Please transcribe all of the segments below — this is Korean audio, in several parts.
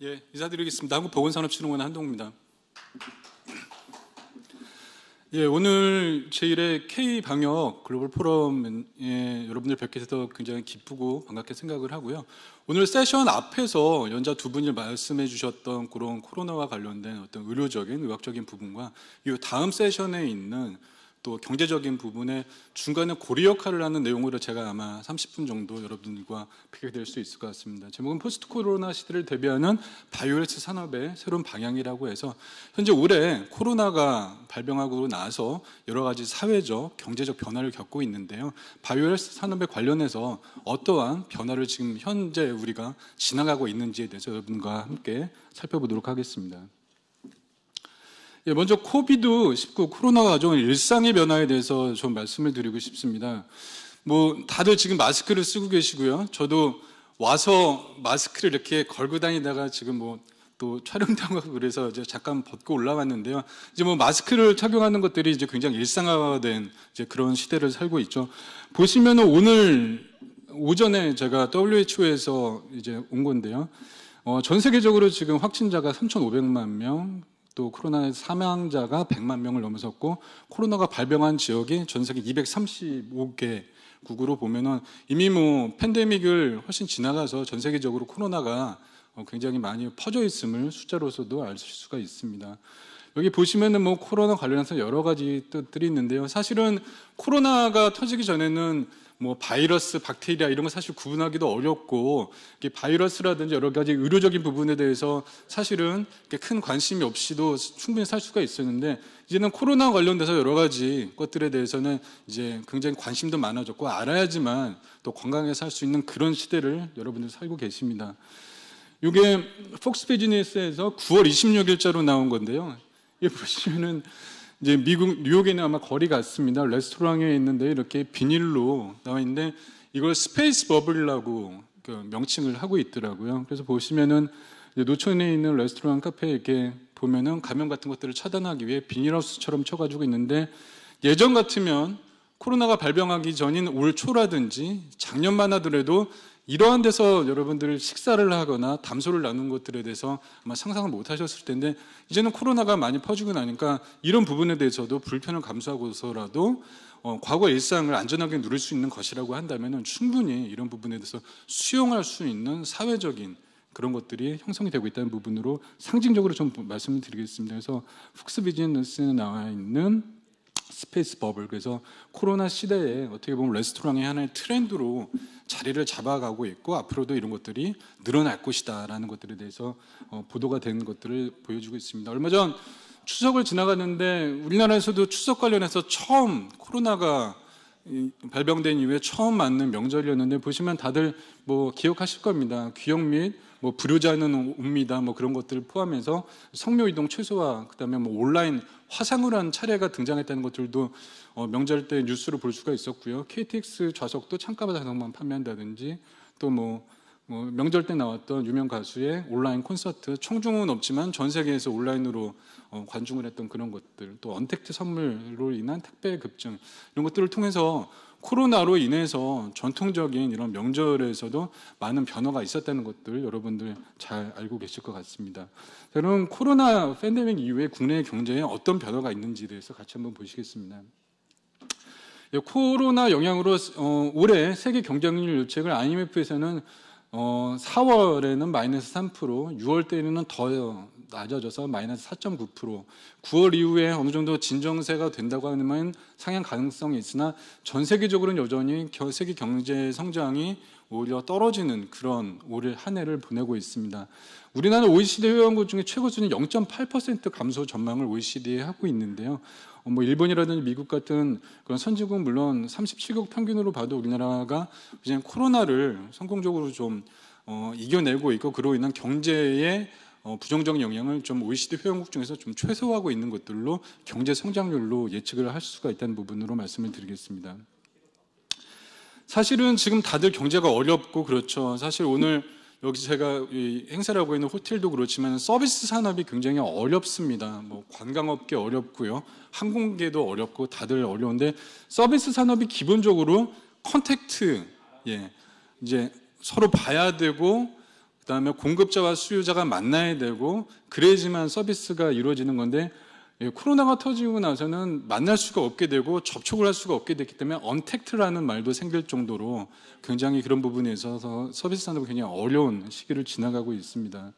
예, 인사드리겠습니다. 한국보건산업진흥원 한동우입니다. 예, 오늘 제1회 K방역 글로벌 포럼에 여러분들 뵙게 돼서 굉장히 기쁘고 반갑게 생각을 하고요. 오늘 세션 앞에서 연자 두 분이 말씀해 주셨던 그런 코로나와 관련된 어떤 의료적인, 의학적인 부분과 이 다음 세션에 있는 또 경제적인 부분에 중간에 고리 역할을 하는 내용으로 제가 아마 30분 정도 여러분들과 뵙게 될 수 있을 것 같습니다. 제목은 포스트 코로나 시대를 대비하는 바이오헬스 산업의 새로운 방향이라고 해서 현재 올해 코로나가 발병하고 나서 여러 가지 사회적, 경제적 변화를 겪고 있는데요. 바이오헬스 산업에 관련해서 어떠한 변화를 지금 현재 우리가 지나가고 있는지에 대해서 여러분과 함께 살펴보도록 하겠습니다. 예, 먼저 코비드-19 코로나가 가져온 일상의 변화에 대해서 좀 말씀을 드리고 싶습니다. 다들 지금 마스크를 쓰고 계시고요. 저도 와서 마스크를 이렇게 걸고 다니다가 지금 또 촬영도 하고 그래서 이제 잠깐 벗고 올라왔는데요. 이제 마스크를 착용하는 것들이 이제 굉장히 일상화된 이제 그런 시대를 살고 있죠. 보시면은 오늘 오전에 제가 WHO에서 이제 온 건데요. 전 세계적으로 지금 확진자가 3,500만 명, 또 코로나 사망자가 100만 명을 넘어섰고 코로나가 발병한 지역이 전 세계 235개국으로 보면은 이미 팬데믹을 훨씬 지나가서 전 세계적으로 코로나가 굉장히 많이 퍼져 있음을 숫자로서도 알 수가 있습니다. 여기 보시면은 코로나 관련해서 여러 가지 뜻들이 있는데요. 사실은 코로나가 터지기 전에는 바이러스, 박테리아 이런 거 사실 구분하기도 어렵고 바이러스라든지 여러 가지 의료적인 부분에 대해서 사실은 큰 관심이 없이도 충분히 살 수가 있었는데 이제는 코로나 관련돼서 여러 가지 것들에 대해서는 이제 굉장히 관심도 많아졌고 알아야지만 또 건강하게 살 수 있는 그런 시대를 여러분들 살고 계십니다. 이게 폭스 비즈니스에서 9월 26일자로 나온 건데요. 이게 보시면은 이제 미국 뉴욕에는 아마 거리 같습니다. 레스토랑에 있는데 이렇게 비닐로 나와 있는데 이걸 스페이스 버블이라고 명칭을 하고 있더라고요. 그래서 보시면은 노천에 있는 레스토랑 카페에 이렇게 보면은 감염 같은 것들을 차단하기 위해 비닐하우스처럼 쳐가지고 있는데 예전 같으면 코로나가 발병하기 전인 올 초라든지 작년만 하더라도 이러한 데서 여러분들 식사를 하거나 담소를 나눈 것들에 대해서 아마 상상을 못 하셨을 텐데 이제는 코로나가 많이 퍼지고 나니까 이런 부분에 대해서도 불편을 감수하고서라도 과거 일상을 안전하게 누릴 수 있는 것이라고 한다면 충분히 이런 부분에 대해서 수용할 수 있는 사회적인 그런 것들이 형성이 되고 있다는 부분으로 상징적으로 좀 말씀을 드리겠습니다. 그래서 폭스 비즈니스에 나와 있는 스페이스 버블, 그래서 코로나 시대에 어떻게 보면 레스토랑의 하나의 트렌드로 자리를 잡아가고 있고 앞으로도 이런 것들이 늘어날 것이다라는 것들에 대해서 보도가 된 것들을 보여주고 있습니다. 얼마 전 추석을 지나갔는데 우리나라에서도 추석 관련해서 처음 코로나가 발병된 이후에 처음 맞는 명절이었는데 보시면 다들 기억하실 겁니다. 귀역 및 불효자는 옵니다. 그런 것들을 포함해서 성묘 이동 최소화, 그다음에 온라인 화상을 한 차례가 등장했다는 것들도 명절 때 뉴스로 볼 수가 있었고요. KTX 좌석도 창가 좌석만 판매한다든지 또 명절 때 나왔던 유명 가수의 온라인 콘서트, 청중은 없지만 전 세계에서 온라인으로 관중을 했던 그런 것들, 또 언택트 선물로 인한 택배 급증 이런 것들을 통해서 코로나로 인해서 전통적인 이런 명절에서도 많은 변화가 있었다는 것들 여러분들 잘 알고 계실 것 같습니다. 저는 코로나 팬데믹 이후에 국내 경제에 어떤 변화가 있는지에 대해서 같이 한번 보시겠습니다. 코로나 영향으로 올해 세계 경쟁률 예측을 IMF에서는 4월에는 마이너스 3%, 6월 때는 더 낮아져서 마이너스 4.9%, 9월 이후에 어느 정도 진정세가 된다고 하면 상향 가능성이 있으나 전 세계적으로는 여전히 세계 경제 성장이 오히려 떨어지는 그런 올해 한 해를 보내고 있습니다. 우리나라 OECD 회원국 중에 최고 수준인 0.8% 감소 전망을 OECD에 하고 있는데요. 일본이라든지 미국 같은 그런 선진국 물론 37개국 평균으로 봐도 우리나라가 이제 코로나를 성공적으로 좀 이겨내고 있고 그로 인한 경제에 부정적인 영향을 좀 OECD 회원국 중에서 좀 최소화하고 있는 것들로 경제 성장률로 예측을 할 수가 있다는 부분으로 말씀을 드리겠습니다. 사실은 지금 다들 경제가 어렵고 그렇죠. 사실 오늘 여기 제가 이 행사를 하고 있는 호텔도 그렇지만 서비스 산업이 굉장히 어렵습니다. 관광업계 어렵고요, 항공계도 어렵고 다들 어려운데 서비스 산업이 기본적으로 컨택트, 이제 서로 봐야 되고 그다음에 공급자와 수요자가 만나야 되고 그래야지만 서비스가 이루어지는 건데 코로나가 터지고 나서는 만날 수가 없게 되고 접촉을 할 수가 없게 됐기 때문에 언택트라는 말도 생길 정도로 굉장히 그런 부분에 있어서 서비스 산업이 굉장히 어려운 시기를 지나가고 있습니다.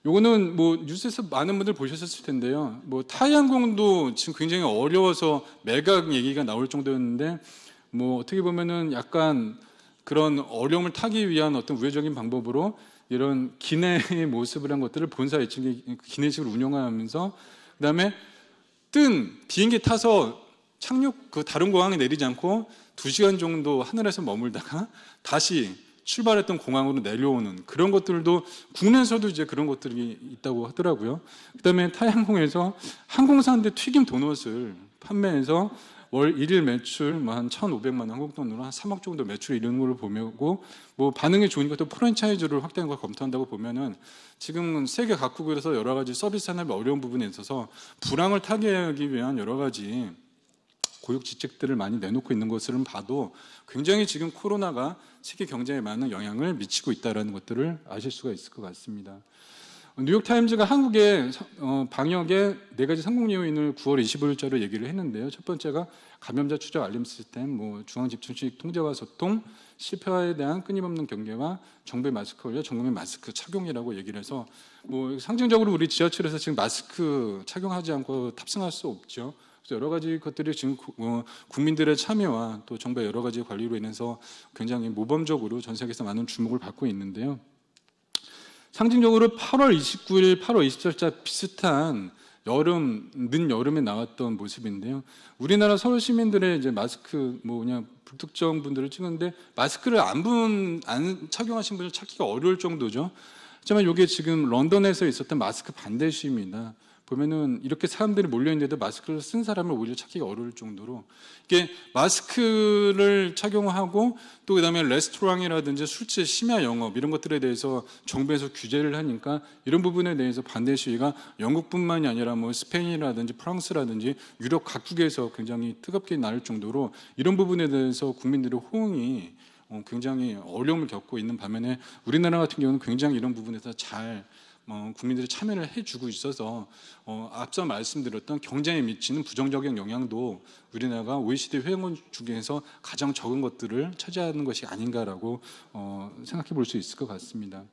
요거는 뭐 뉴스에서 많은 분들 보셨을 텐데요. 뭐 타이항공도 지금 굉장히 어려워서 매각 얘기가 나올 정도였는데 뭐 어떻게 보면은 약간 그런 어려움을 타기 위한 어떤 우회적인 방법으로 이런 기내의 모습을 한 것들을 본사 애칭 기내식으로 운영하면서 그다음에 뜬 비행기 타서 착륙 그 다른 공항에 내리지 않고 2시간 정도 하늘에서 머물다가 다시 출발했던 공항으로 내려오는 그런 것들도 국내에서도 이제 그런 것들이 있다고 하더라고요. 그다음에 타이항공에서 항공사인데 튀김 도넛을 판매해서 월 1일 매출 한 1,500만 원 한국 돈으로 한 3억 정도 매출이 이런 걸 보고 뭐 반응이 좋으니까 또 프랜차이즈를 확대하는 걸 검토한다고 보면은 지금 세계 각국에서 여러 가지 서비스 산업이 어려운 부분에 있어서 불황을 타개하기 위한 여러 가지 고육지책들을 많이 내놓고 있는 것을 봐도 굉장히 지금 코로나가 세계 경제에 많은 영향을 미치고 있다는 것들을 아실 수가 있을 것 같습니다. 뉴욕타임즈가 한국의 방역의 4가지 성공 요인을 9월 25일자로 얘기를 했는데요. 첫 번째가 감염자 추적 알림 시스템, 뭐 중앙집중식 통제와 소통, 실패에 대한 끊임없는 경계와 정부의 마스크 관리, 전국민 마스크 착용이라고 얘기를 해서 뭐 상징적으로 우리 지하철에서 지금 마스크 착용하지 않고 탑승할 수 없죠. 그래서 여러 가지 것들이 지금 국민들의 참여와 또 정부의 여러 가지 관리로 인해서 굉장히 모범적으로 전 세계에서 많은 주목을 받고 있는데요. 상징적으로 8월 29일, 8월 24일자 비슷한 늦 여름에 나왔던 모습인데요. 우리나라 서울 시민들의 이제 마스크 그냥 불특정 분들을 찍었는데 마스크를 안 착용하신 분을 찾기가 어려울 정도죠. 하지만 이게 지금 런던에서 있었던 마스크 반대 시위입니다. 보면은 이렇게 사람들이 몰려있는데도 마스크를 쓴 사람을 오히려 찾기가 어려울 정도로 이게 마스크를 착용하고 또 그다음에 레스토랑이라든지 술집 심야 영업 이런 것들에 대해서 정부에서 규제를 하니까 이런 부분에 대해서 반대 시위가 영국뿐만이 아니라 뭐 스페인이라든지 프랑스라든지 유럽 각국에서 굉장히 뜨겁게 날 정도로 이런 부분에 대해서 국민들의 호응이 굉장히 어려움을 겪고 있는 반면에 우리나라 같은 경우는 굉장히 이런 부분에서 잘 국민들이 참여를 해주고 있어서 앞서 말씀드렸던 경제에 미치는 부정적인 영향도 우리나라가 OECD 회원 중에서 가장 적은 것들을 차지하는 것이 아닌가라고 생각해 볼 수 있을 것 같습니다.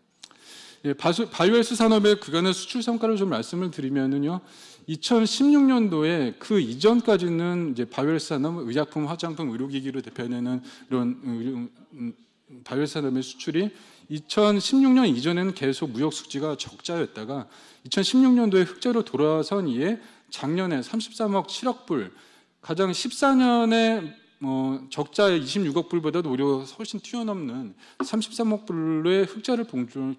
예, 바이오헬스 산업의 그간의 수출 성과를 좀 말씀을 드리면은요, 2016년도에 그 이전까지는 이제 바이오헬스 산업, 의약품, 화장품, 의료기기로 대표되는 이런 바이오헬스 산업의 수출이 2016년 이전에는 계속 무역 수지가 적자였다가 2016년도에 흑자로 돌아선 이에 작년에 33억 7억 불, 가장 14년에 적자의 26억 불보다도 오히려 훨씬 뛰어넘는 33억 불의 흑자를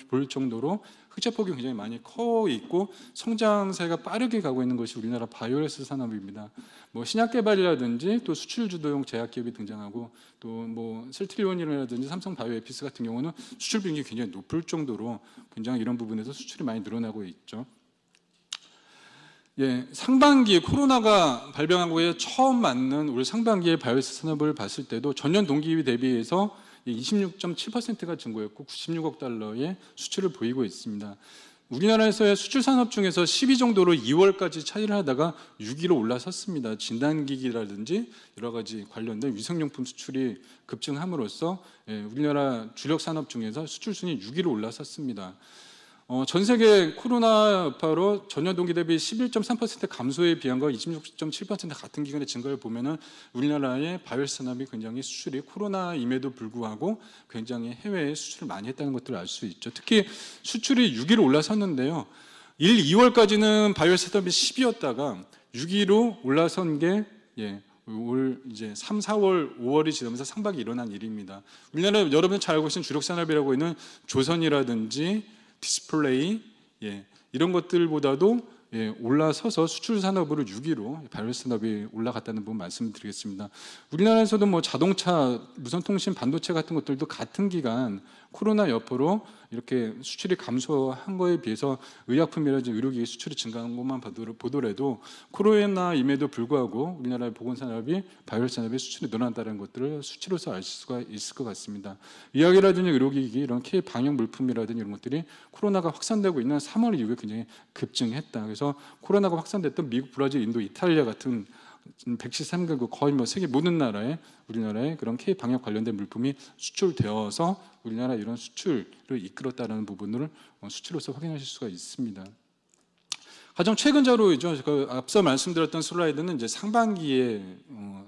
볼 정도로 흑자폭이 굉장히 많이 커 있고 성장세가 빠르게 가고 있는 것이 우리나라 바이오헬스 산업입니다. 뭐 신약 개발이라든지 또 수출 주도용 제약 기업이 등장하고 또 뭐 셀트리온이라든지 삼성 바이오에피스 같은 경우는 수출 비중이 굉장히 높을 정도로 굉장히 이런 부분에서 수출이 많이 늘어나고 있죠. 예, 상반기에 코로나가 발병한 후에 처음 맞는 올 상반기의 바이오헬스 산업을 봤을 때도 전년 동기 대비해서 26.7%가 증가했고 96억 달러의 수출을 보이고 있습니다. 우리나라에서의 수출 산업 중에서 10위 정도로 2월까지 차지를 하다가 6위로 올라섰습니다. 진단기기라든지 여러 가지 관련된 위생용품 수출이 급증함으로써 우리나라 주력 산업 중에서 수출 순위 6위로 올라섰습니다. 전 세계 코로나 여파로 전년 동기 대비 11.3% 감소에 비한 거 26.7% 같은 기간의 증가를 보면은 우리나라의 바이오헬스 산업이 굉장히 수출이 코로나임에도 불구하고 굉장히 해외에 수출을 많이 했다는 것들을 알 수 있죠. 특히 수출이 6위로 올라섰는데요. 1, 2월까지는 바이오헬스 산업이 10위였다가 6위로 올라선 게 올 이제 3, 4월, 5월이 지나면서 상반기 일어난 일입니다. 우리나라 여러분 잘 알고 계신 주력 산업이라고 있는 조선이라든지 디스플레이 이런 것들보다도 올라서서 수출 산업으로 6위로 바이오로스 산업이 올라갔다는 부분 말씀드리겠습니다. 우리나라에서도 뭐 자동차, 무선통신, 반도체 같은 것들도 같은 기간 코로나 여파로 이렇게 수출이 감소한 거에 비해서 의약품이라든지 의료기기 수출이 증가한 것만 보더라도 코로나임에도 불구하고 우리나라의 보건산업이 바이오로스 산업의 수출이 늘어난다는 것들을 수치로서 알 수가 있을 것 같습니다. 의학이라든지 의료기기 이런 K 방역 물품이라든지 이런 것들이 코로나가 확산되고 있는 3월 이후에 굉장히 급증했다. 그래서 코로나가 확산됐던 미국, 브라질, 인도, 이탈리아 같은 113개국 거의 뭐 세계 모든 나라에 우리나라에 그런 K 방역 관련된 물품이 수출되어서 우리나라 이런 수출을 이끌었다는 부분을 수치로서 확인하실 수가 있습니다. 가장 최근 자료이죠. 앞서 말씀드렸던 슬라이드는 이제 상반기의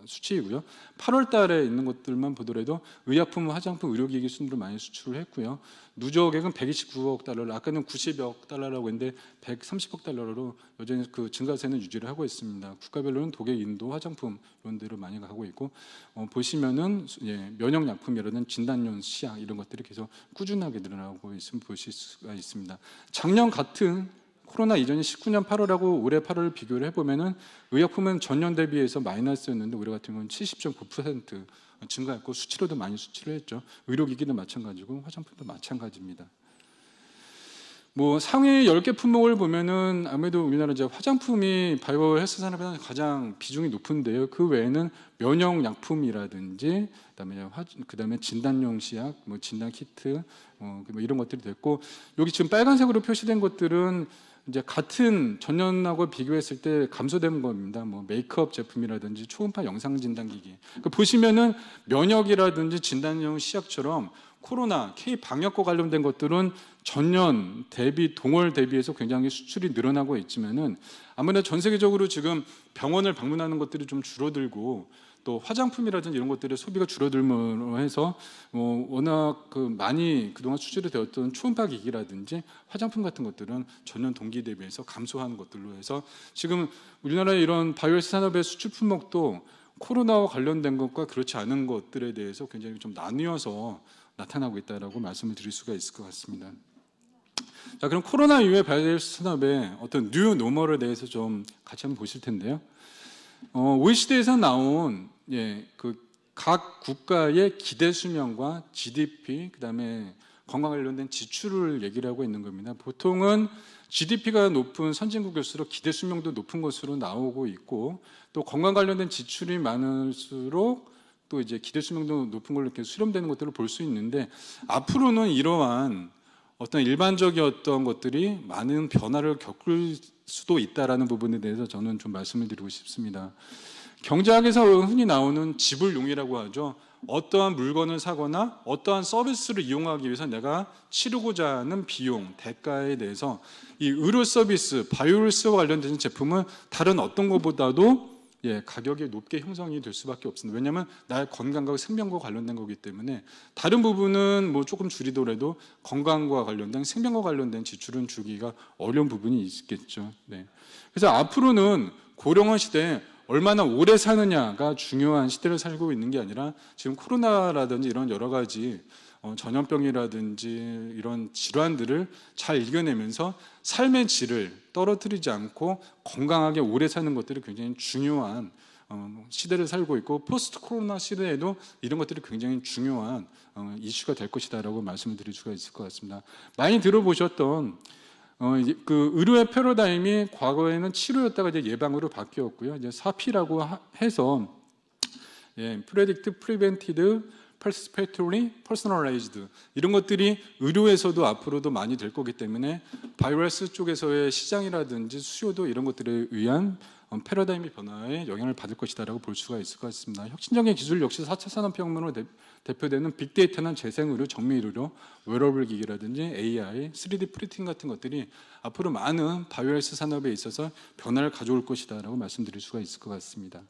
수치이고요. 8월 달에 있는 것들만 보더라도 의약품, 화장품, 의료기기 순으로 많이 수출을 했고요. 누적액은 129억 달러, 아까는 90억 달러라고 했는데 130억 달러로 여전히 그 증가세는 유지를 하고 있습니다. 국가별로는 독일, 인도, 화장품 이런 데로 많이 가고 있고 보시면은 면역약품이라든 진단용 시약 이런 것들이 계속 꾸준하게 늘어나고 있음을 보실 수가 있습니다. 작년 같은 코로나 이전인 19년 8월하고 올해 8월을 비교를 해보면은 의약품은 전년 대비해서 마이너스였는데 올해 같은 경우는 70.9% 증가했고 수치로도 많이 수치를 했죠. 의료기기도 마찬가지고 화장품도 마찬가지입니다. 뭐 상위 10개 품목을 보면은 아무래도 우리나라 이제 화장품이 바이오 헬스 산업에서 가장 비중이 높은데요. 그 외에는 면역약품이라든지 그다음에 진단용 시약, 뭐 진단 키트, 뭐 이런 것들이 됐고 여기 지금 빨간색으로 표시된 것들은 이제 같은 전년하고 비교했을 때 감소된 겁니다. 뭐 메이크업 제품이라든지 초음파 영상 진단기기. 보시면은 면역이라든지 진단용 시약처럼 코로나, K 방역과 관련된 것들은 전년 대비 동월 대비해서 굉장히 수출이 늘어나고 있지만은 아무래도 전 세계적으로 지금 병원을 방문하는 것들이 좀 줄어들고 또 화장품이라든지 이런 것들의 소비가 줄어들므로 해서 워낙 많이 그동안 수출이 되었던 초음파 기기라든지 화장품 같은 것들은 전년 동기 대비해서 감소하는 것들로 해서 지금 우리나라의 이런 바이오헬스 산업의 수출 품목도 코로나와 관련된 것과 그렇지 않은 것들에 대해서 굉장히 좀 나뉘어서 나타나고 있다라고 말씀을 드릴 수가 있을 것 같습니다. 자, 그럼 코로나 이후에 바이오헬스 산업의 어떤 뉴 노멀에 대해서 좀 같이 한번 보실 텐데요. OECD에서 나온 각 국가의 기대 수명과 GDP, 그다음에 건강 관련된 지출을 얘기를 하고 있는 겁니다. 보통은 GDP가 높은 선진국일수록 기대 수명도 높은 것으로 나오고 있고 또 건강 관련된 지출이 많을수록 또 이제 기대 수명도 높은 걸로 이렇게 수렴되는 것들을 볼 수 있는데 앞으로는 이러한 어떤 일반적이었던 것들이 많은 변화를 겪을 수도 있다라는 부분에 대해서 저는 좀 말씀을 드리고 싶습니다. 경제학에서 흔히 나오는 지불용이라고 하죠. 어떠한 물건을 사거나 어떠한 서비스를 이용하기 위해서 내가 치르고자 하는 비용, 대가에 대해서 이 의료 서비스, 바이오헬스와 관련된 제품은 다른 어떤 것보다도 가격이 높게 형성이 될 수밖에 없습니다. 왜냐하면 나의 건강과 생명과 관련된 거기 때문에 다른 부분은 뭐 조금 줄이더라도 건강과 관련된 생명과 관련된 지출은 줄이기가 어려운 부분이 있겠죠. 그래서 앞으로는 고령화 시대에 얼마나 오래 사느냐가 중요한 시대를 살고 있는 게 아니라 지금 코로나라든지 이런 여러 가지 전염병이라든지 이런 질환들을 잘 이겨내면서 삶의 질을 떨어뜨리지 않고 건강하게 오래 사는 것들이 굉장히 중요한 시대를 살고 있고 포스트 코로나 시대에도 이런 것들이 굉장히 중요한 이슈가 될 것이다라고 말씀을 드릴 수가 있을 것 같습니다. 많이 들어보셨던 그 의료의 패러다임이 과거에는 치료였다가 이제 예방으로 바뀌었고요. 이제 4P라고 해서 Predict, Prevented, Participatory, Personalized 이런 것들이 의료에서도 앞으로도 많이 될 거기 때문에 바이오헬스 쪽에서의 시장이라든지 수요도 이런 것들에 의한 패러다임의 변화에 영향을 받을 것이다라고 볼 수가 있을 것 같습니다. 혁신적인 기술 역시 4차 산업혁명으로 대표되는 빅데이터나 재생의료, 정밀의료, 웨어러블 기기라든지 AI, 3D 프린팅 같은 것들이 앞으로 많은 바이오헬스 산업에 있어서 변화를 가져올 것이다라고 말씀드릴 수가 있을 것 같습니다.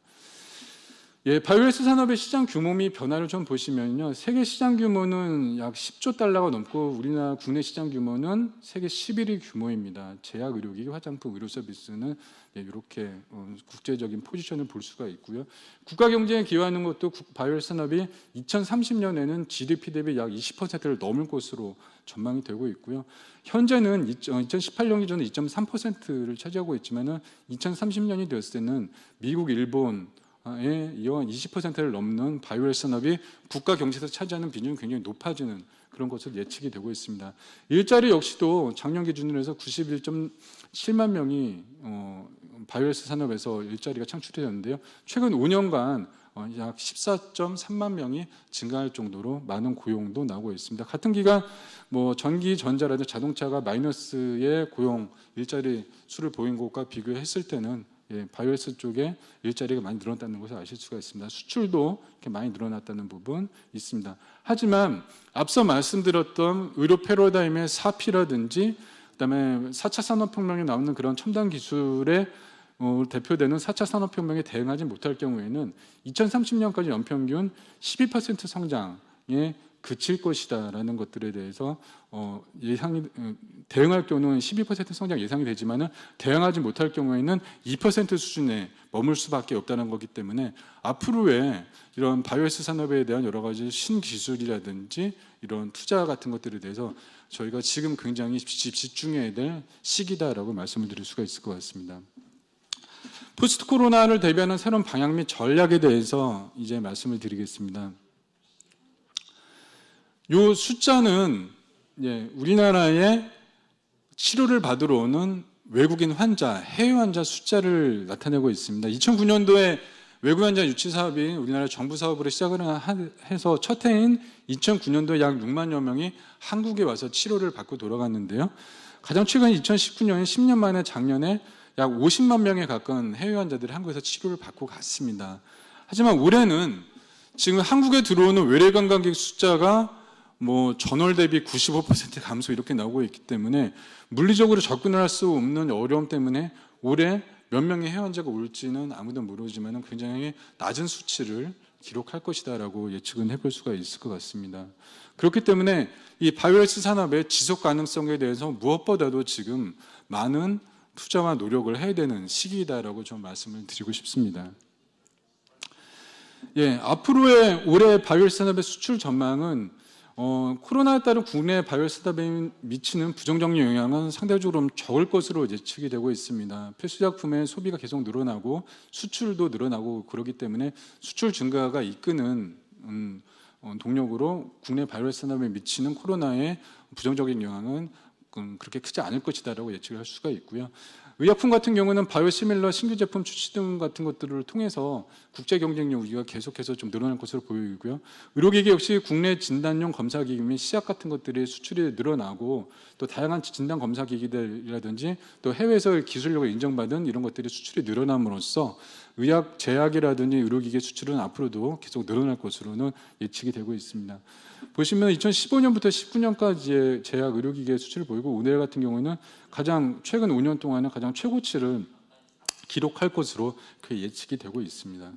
예, 바이오헬스 산업의 시장 규모 및 변화를 좀 보시면요. 세계 시장 규모는 약 10조 달러가 넘고 우리나라 국내 시장 규모는 세계 11위 규모입니다. 제약, 의료기기, 화장품, 의료 서비스는 이렇게 국제적인 포지션을 볼 수가 있고요. 국가 경쟁에 기여하는 것도 바이오헬스 산업이 2030년에는 GDP 대비 약 20%를 넘을 것으로 전망이 되고 있고요. 현재는 2018년 기준으로 2.3%를 차지하고 있지만은 2030년이 됐을 때는 미국, 일본 이와 20%를 넘는 바이오헬스 산업이 국가 경제에서 차지하는 비중이 굉장히 높아지는 그런 것으로 예측이 되고 있습니다. 일자리 역시도 작년 기준으로 해서 91.7만 명이 바이오헬스 산업에서 일자리가 창출되었는데요. 최근 5년간 약 14.3만 명이 증가할 정도로 많은 고용도 나오고 있습니다. 같은 기간 전기, 전자라든지 자동차가 마이너스의 고용 일자리 수를 보인 것과 비교했을 때는 바이오헬스 쪽에 일자리가 많이 늘어났다는 것을 아실 수가 있습니다. 수출도 이렇게 많이 늘어났다는 부분 있습니다. 하지만 앞서 말씀드렸던 의료 패러다임의 4P라든지 그다음에 4차 산업혁명에 나오는 그런 첨단 기술에 대표되는 4차 산업혁명에 대응하지 못할 경우에는 2030년까지 연평균 12% 성장에 그칠 것이다라는 것들에 대해서 예상이 대응할 경우는 12% 성장 예상이 되지만은 대응하지 못할 경우에는 2% 수준에 머물 수밖에 없다는 거기 때문에 앞으로의 이런 바이오헬스 산업에 대한 여러 가지 신기술이라든지 이런 투자 같은 것들에 대해서 저희가 지금 굉장히 집중해야 될 시기다라고 말씀을 드릴 수가 있을 것 같습니다. 포스트 코로나를 대비하는 새로운 방향 및 전략에 대해서 이제 말씀을 드리겠습니다. 이 숫자는 우리나라에 치료를 받으러 오는 외국인 환자, 해외 환자 숫자를 나타내고 있습니다. 2009년도에 외국 환자 유치 사업이 우리나라 정부 사업으로 시작을 해서 첫 해인 2009년도에 약 6만여 명이 한국에 와서 치료를 받고 돌아갔는데요. 가장 최근 2019년, 10년 만에 작년에 약 50만 명에 가까운 해외 환자들이 한국에서 치료를 받고 갔습니다. 하지만 올해는 지금 한국에 들어오는 외래 관광객 숫자가 전월 대비 95% 감소 이렇게 나오고 있기 때문에 물리적으로 접근을 할 수 없는 어려움 때문에 올해 몇 명의 해외 환자가 올지는 아무도 모르지만 굉장히 낮은 수치를 기록할 것이다라고 예측은 해볼 수가 있을 것 같습니다. 그렇기 때문에 이 바이오헬스 산업의 지속 가능성에 대해서 무엇보다도 지금 많은 투자와 노력을 해야 되는 시기이다라고 좀 말씀을 드리고 싶습니다. 앞으로의 올해 바이오헬스 산업의 수출 전망은 코로나에 따른 국내 바이오헬스 산업에 미치는 부정적인 영향은 상대적으로 적을 것으로 예측이 되고 있습니다. 필수약품의 소비가 계속 늘어나고 수출도 늘어나고 그렇기 때문에 수출 증가가 이끄는 동력으로 국내 바이오헬스 산업에 미치는 코로나의 부정적인 영향은 그렇게 크지 않을 것이다라고 예측을 할 수가 있고요. 의약품 같은 경우는 바이오시밀러 신규 제품 출시 등 같은 것들을 통해서 국제 경쟁력 우위가 계속해서 좀 늘어날 것으로 보이고요. 의료기기 역시 국내 진단용 검사기기 및 시약 같은 것들이 수출이 늘어나고 또 다양한 진단 검사기기들이라든지 또 해외에서 기술력을 인정받은 이런 것들이 수출이 늘어남으로써 의약, 제약이라든지 의료기기 수출은 앞으로도 계속 늘어날 것으로는 예측이 되고 있습니다. 보시면 2015년부터 19년까지의 제약 의료기기의 수출을 보이고 올해 같은 경우는 가장 최근 5년 동안은 가장 최고치를 기록할 것으로 예측이 되고 있습니다.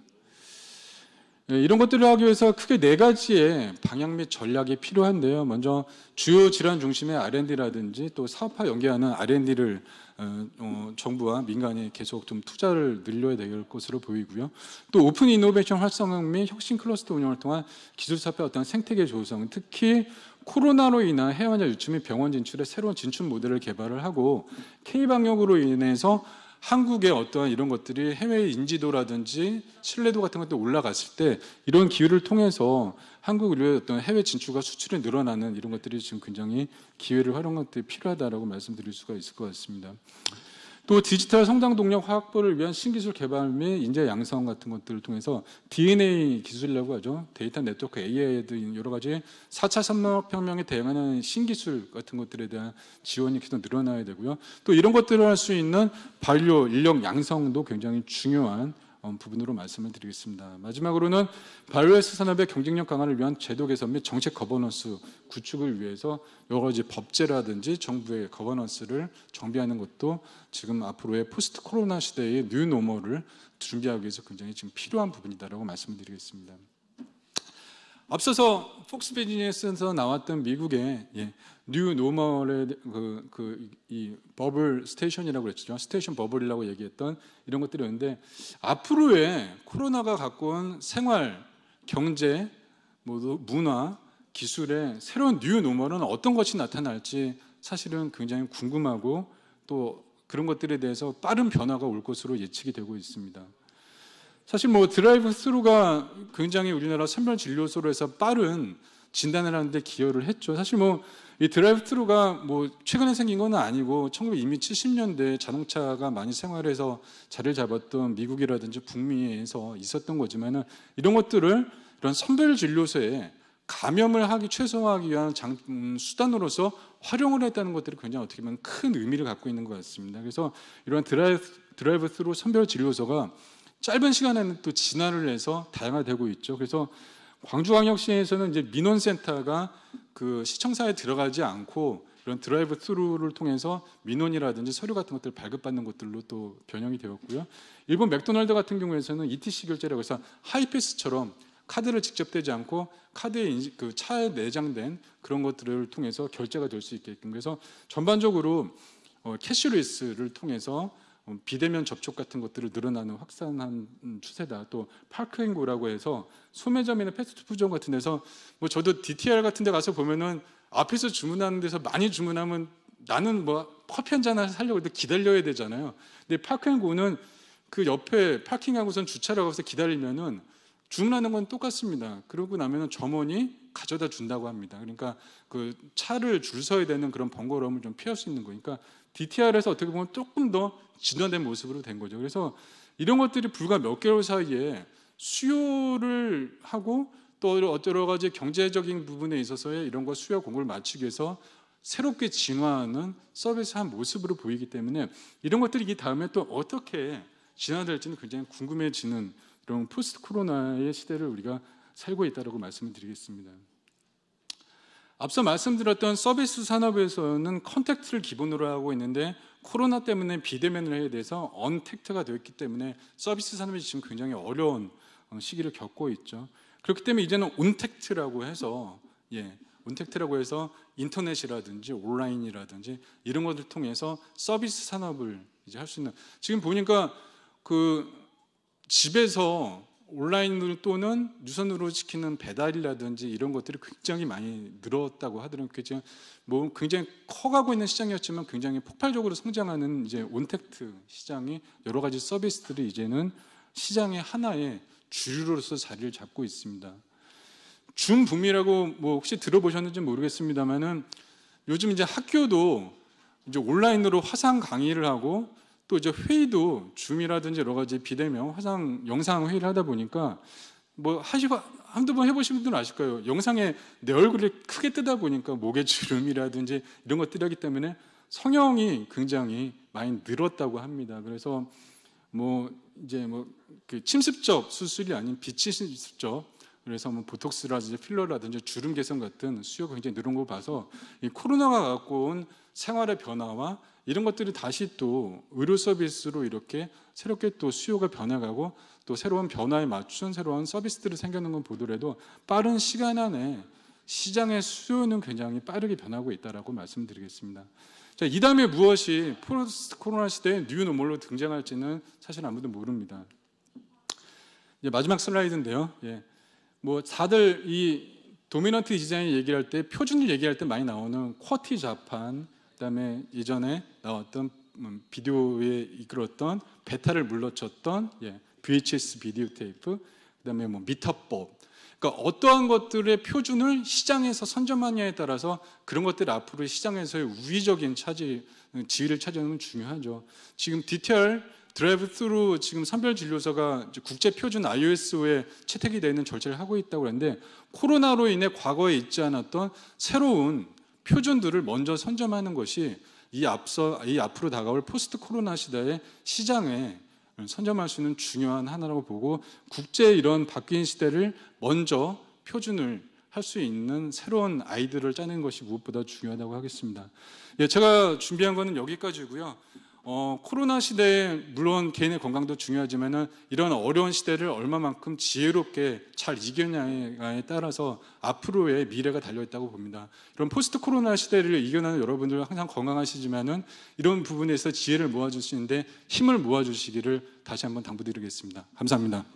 이런 것들을 하기 위해서 크게 4가지의 방향 및 전략이 필요한데요. 먼저 주요 질환 중심의 R&D라든지 또 사업화 연계하는 R&D를 정부와 민간이 계속 좀 투자를 늘려야 될 것으로 보이고요. 또 오픈 이노베이션 활성화 및 혁신 클러스터 운영을 통한 기술 사업의 어떤 생태계 조성, 특히 코로나로 인한 해외 환자 유치 및 병원 진출의 새로운 진출 모델을 개발을 하고 K 방역으로 인해서 한국의 어떠한 이런 것들이 해외 인지도라든지 신뢰도 같은 것들이 올라갔을 때 이런 기회를 통해서 한국 의료의 어떤 해외 진출과 수출이 늘어나는 이런 것들이 지금 굉장히 기회를 활용할 때 필요하다라고 말씀드릴 수가 있을 것 같습니다. 또 디지털 성장 동력 확보를 위한 신기술 개발 및 인재 양성 같은 것들을 통해서 DNA 기술이라고 하죠. 데이터 네트워크 AI 등 여러 가지 4차 산업혁명에 대응하는 신기술 같은 것들에 대한 지원이 계속 늘어나야 되고요. 또 이런 것들을 할 수 있는 반려 인력 양성도 굉장히 중요한 부분으로 말씀을 드리겠습니다. 마지막으로는 바이오헬스 산업의 경쟁력 강화를 위한 제도 개선 및 정책 거버넌스 구축을 위해서 여러 가지 법제라든지 정부의 거버넌스를 정비하는 것도 지금 앞으로의 포스트 코로나 시대의 뉴 노멀을 준비하기 위해서 굉장히 지금 필요한 부분이다라고 말씀을 드리겠습니다. 앞서서 폭스 비즈니스에서 나왔던 미국의 뉴 노멀의 이 버블 스테이션이라고 그랬죠. 스테이션 버블이라고 얘기했던 이런 것들이었는데, 앞으로의 코로나가 갖고 온 생활, 경제, 문화, 기술의 새로운 뉴 노멀은 어떤 것이 나타날지 사실은 굉장히 궁금하고, 또 그런 것들에 대해서 빠른 변화가 올 것으로 예측이 되고 있습니다. 사실 드라이브 스루가 굉장히 우리나라 선별 진료소로 해서 빠른 진단을 하는데 기여를 했죠. 사실 이 드라이브 스루가 최근에 생긴 건 아니고 이미 70년대에 자동차가 많이 생활해서 자리를 잡았던 미국이라든지 북미에서 있었던 거지만은, 이런 것들을 이런 선별 진료소에 감염을 최소화하기 위한 수단으로서 활용을 했다는 것들이 굉장히 어떻게 보면 큰 의미를 갖고 있는 것 같습니다. 그래서 이런 드라이브 스루 선별 진료소가 짧은 시간에는 또 진화를 해서 다양화되고 있죠. 그래서 광주광역시에서는 이제 민원센터가 그 시청사에 들어가지 않고 이런 드라이브 스루를 통해서 민원이라든지 서류 같은 것들을 발급받는 것들로 또 변형이 되었고요. 일본 맥도날드 같은 경우에서는 ETC 결제라고 해서 하이패스처럼 카드를 직접 대지 않고 카드에 그 차에 내장된 그런 것들을 통해서 결제가 될 수 있게끔, 그래서 전반적으로 캐시리스를 통해서 비대면 접촉 같은 것들을 늘어나는 확산한 추세다. 또 파크앤고라고 해서 소매점이나 패스트푸드점 같은 데서 저도 DTR 같은 데 가서 보면은 앞에서 주문하는 데서 많이 주문하면 나는 커피 한 잔 사려고 기다려야 되잖아요. 근데 파크앤고는 그 옆에 파킹하고선 주차를 하고서 기다리면은 주문하는 건 똑같습니다. 그러고 나면은 점원이 가져다 준다고 합니다. 그러니까 그 차를 줄 서야 되는 그런 번거로움을 좀 피할 수 있는 거니까 DTR에서 어떻게 보면 조금 더 진화된 모습으로 된 거죠. 그래서 이런 것들이 불과 몇 개월 사이에 수요를 하고 또 여러 가지 경제적인 부분에 있어서의 이런 것 수요 공급을 맞추기 위해서 새롭게 진화하는 서비스한 모습으로 보이기 때문에, 이런 것들이 이 다음에 또 어떻게 진화될지는 굉장히 궁금해지는 이런 포스트 코로나의 시대를 우리가 살고 있다고 말씀을 드리겠습니다. 앞서 말씀드렸던 서비스 산업에서는 컨택트를 기본으로 하고 있는데, 코로나 때문에 비대면을 해야 돼서 언택트가 되었기 때문에 서비스 산업이 지금 굉장히 어려운 시기를 겪고 있죠. 그렇기 때문에 이제는 온택트라고 해서 인터넷이라든지 온라인이라든지 이런 것을 통해서 서비스 산업을 이제 할 수 있는, 지금 보니까 그 집에서 온라인으로 또는 유선으로 시키는 배달이라든지 이런 것들이 굉장히 많이 늘었다고 하더라고요. 굉장히 커가고 있는 시장이었지만 굉장히 폭발적으로 성장하는 이제 온택트 시장이 여러 가지 서비스들이 이제는 시장의 하나의 주류로서 자리를 잡고 있습니다. 줌붐이라고 혹시 들어보셨는지 모르겠습니다만은, 요즘 이제 학교도 이제 온라인으로 화상 강의를 하고 또 이제 회의도 줌이라든지 여러 가지 비대면 화상 영상 회의를 하다 보니까 한두 번 해보신 분들은 아실 거예요. 영상에 내 얼굴을 크게 뜨다 보니까 목에 주름이라든지 이런 것들이 하기 때문에 성형이 굉장히 많이 늘었다고 합니다. 그래서 그 침습적 수술이 아닌 비침습적, 그래서 보톡스라든지 필러라든지 주름 개선 같은 수요가 굉장히 늘은 거 봐서 이 코로나가 갖고 온 생활의 변화와 이런 것들이 다시 또 의료 서비스로 이렇게 새롭게 또 수요가 변해가고 또 새로운 변화에 맞춘 새로운 서비스들이 생기는 건 보더라도 빠른 시간 안에 시장의 수요는 굉장히 빠르게 변하고 있다라고 말씀드리겠습니다. 자, 이 다음에 무엇이 포스트 코로나 시대의 뉴 노멀로 등장할지는 사실 아무도 모릅니다. 이제 마지막 슬라이드인데요. 다들 이 도미넌트 디자인 얘기할 때, 표준을 얘기할 때 많이 나오는 쿼티 자판, 그다음에 예전에 나왔던 비디오에 이끌었던 베타를 물러쳤던 VHS 비디오 테이프, 그다음에 미터법. 그러니까 어떠한 것들의 표준을 시장에서 선점하느냐에 따라서 그런 것들이 앞으로 시장에서의 우위적인 지위를 차지하는 건 중요하죠. 지금 DTR 드라이브 스루 지금 선별 진료소가 국제 표준 iOS에 채택이 되는 절차를 하고 있다고 하는데, 코로나로 인해 과거에 있지 않았던 새로운 표준들을 먼저 선점하는 것이 이 앞으로 다가올 포스트 코로나 시대의 시장의 선점할 수 있는 중요한 하나라고 보고 국제 이런 바뀐 시대를 먼저 표준을 할 수 있는 새로운 아이디어를 짜는 것이 무엇보다 중요하다고 하겠습니다. 예, 제가 준비한 거는 여기까지고요. 코로나 시대에 물론 개인의 건강도 중요하지만은 이런 어려운 시대를 얼마만큼 지혜롭게 잘 이겨냐에 따라서 앞으로의 미래가 달려 있다고 봅니다. 이런 포스트 코로나 시대를 이겨내는 여러분들 항상 건강하시지만은 이런 부분에서 지혜를 모아주시는데 힘을 모아주시기를 다시 한번 당부드리겠습니다. 감사합니다.